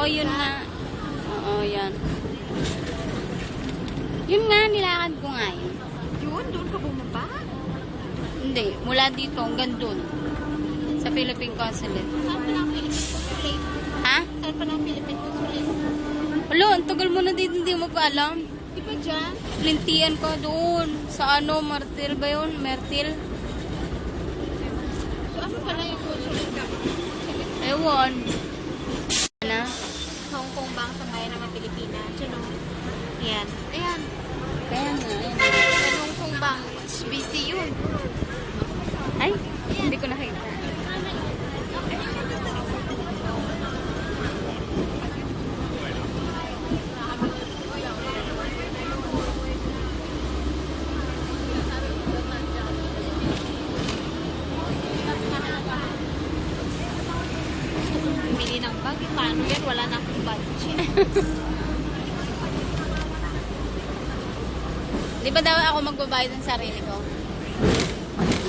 yun nga. Oo, yan. Yun nga, nilakad ko nga yun. Yun, doon ka bumaba? Hindi, mula dito hanggang doon. Sa Philippine Consulate. Saan pa lang Philippine Consulate? Ha? Saan pa lang Philippine Consulate? Wala, ang tagal mo na dito, hindi mo pa alam. Di ba dyan? Lintian ka doon. Sa ano, Martil ba yun? Martil? So ano pala yung consulate ka? Ewan. Ano? Hong Kong Bank sa bayan ng Pilipinas. Yun o. Ayan. Ayan. Kaya nga, ayan. Sa Hong Kong Bank, busy yun. Ay, hindi ko nakita. Bumili ng bag. Paano yan? Wala na akong budget. Di ba daw ako magbabayad ng sarili ko?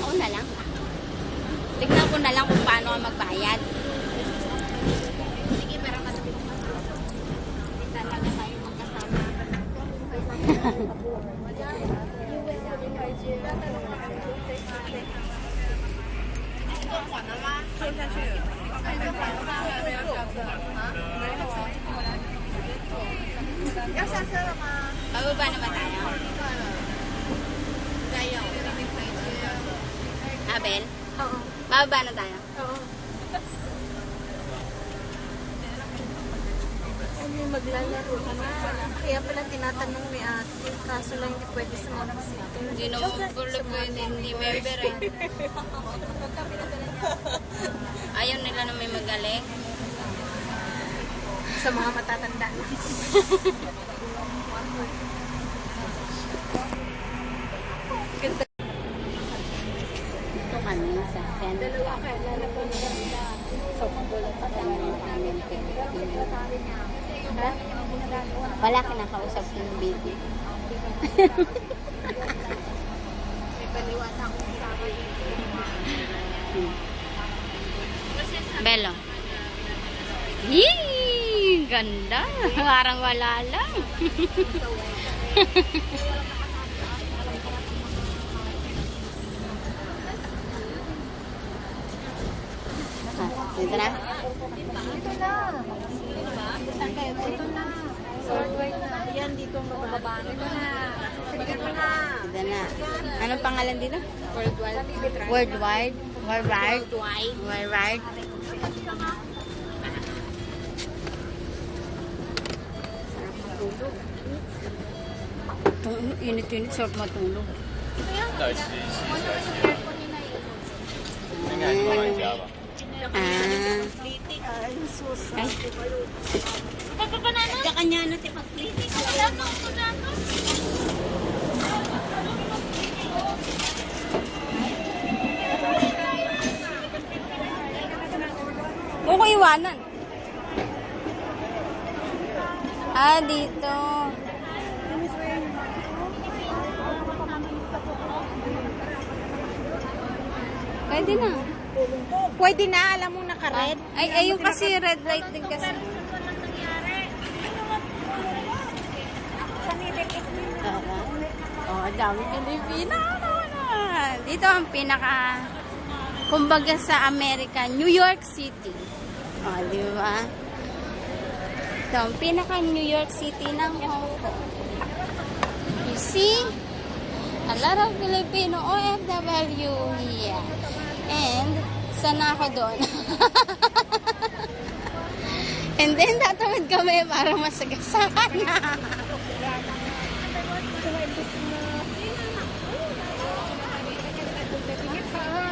Ako na lang. Tignan ko na lang kung paano ako magbayad. Sige, pero kasi hindi talaga tayo magkasama. Bababa naman tayo. Abel? Oo. Bababa na tayo. Oo. Ay, maglalaro ka na. Kaya pala tinatanong ni ate. Kaso lang hindi pwede sa mga bisita. Hindi naman pala pwede, hindi member eh. Ayaw nila na may magaling. Sa mga matatanda na. Ganda. Ito kami sa center. Dalawa ka. Lalako na ganda. So, pagulat sa kanya ng pamilya. Ha? Wala kinakausap ko yung baby. May paliwata akong kasama dito. Belo. Yee! Ganda! Parang wala lang. Dito na? Ito na. Saan kayo? Ito na. Worldwide na. Yan, dito mababa. Ito na. Ito na. Dito na. Anong pangalan dito? Worldwide. Worldwide? Worldwide? Worldwide. Worldwide? Init-init, sarap matulog. Ay. Kanya na tipag clinic. Huwag ko iwanan. Ah, dito. Pwede na. Pwede na, alam mo naka-red. Ay, ayun kasi red light din kasi. Oh, dami Pilipina. Dito ang pinaka, kumbaga sa Amerika, New York City. Oh, di ba? Ito ang pinaka New York City ng Hong Kong. You see? A lot of Filipino OFW here. And, sana ako doon. And then, tatawid kami para masagasakan na.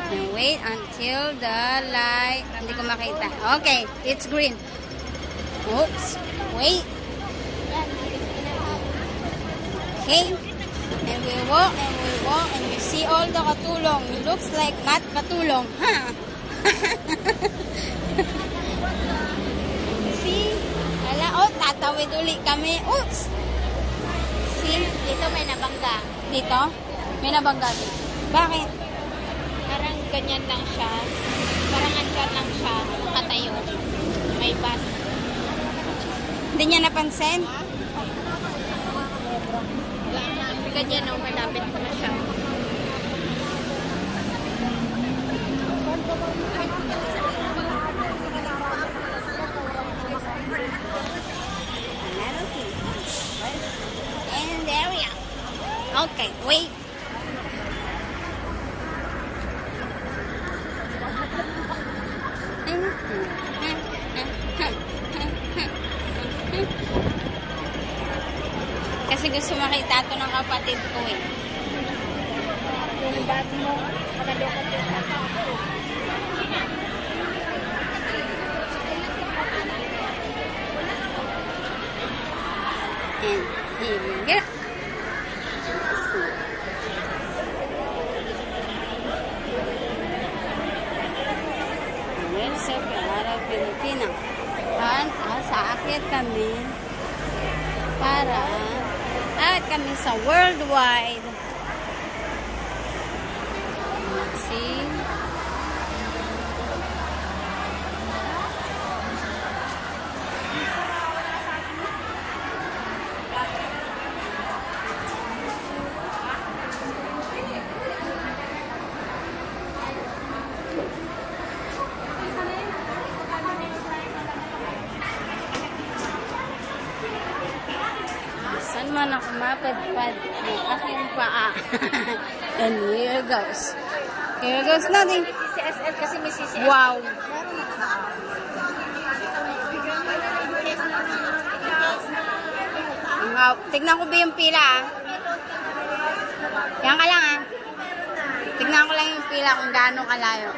And wait until the light. Hindi ko makita. Okay, it's green. Oops. Wait. Okay. And we walk and we see all the katulong. It looks like not katulong. Huh? See? Ala, oh, tatawid uli kami. Oops. See? Dito may nabangga. Dito? May nabangga dito. Bakit? Parang ganyan lang siya. Parang andyan lang siya. Nakatayo. May bus. Hindi niya napansin? Ganyan, no, malapit ko na siya. And there we are. Okay, wait. Kasi gusto makita ito ng kapatid ko eh. Yung bag mo, makalokot yun. And here we go. Well, sa Piara, Pilipina. Saakyat kami para kami sa worldwide. See? Saan man ako mapadpad ang aking paa. And here goes. Here goes nothing. CCSL kasi may CCSL. Wow. Tignan ko ba yung pila ah? Yan ka lang ah. Tignan ko lang yung pila kung gaano kalayo.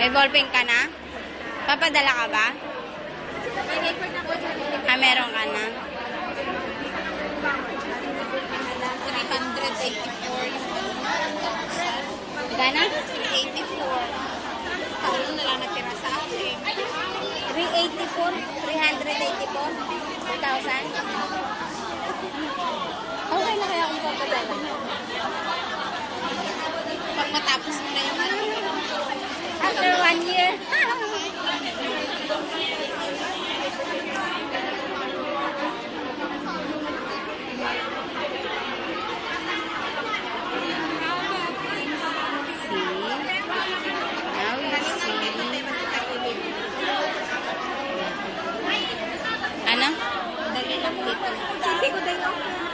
May ballpen ka na? Papadala ka ba? Meron ka na? 384 yung Gana? 384. Taon na lang natira sa akin. 384? 384? 2,000? Okay na kaya kung papadala. Pag matapos mo na yung After 1 year? Ano? dali lang dito. Sige ko din ako.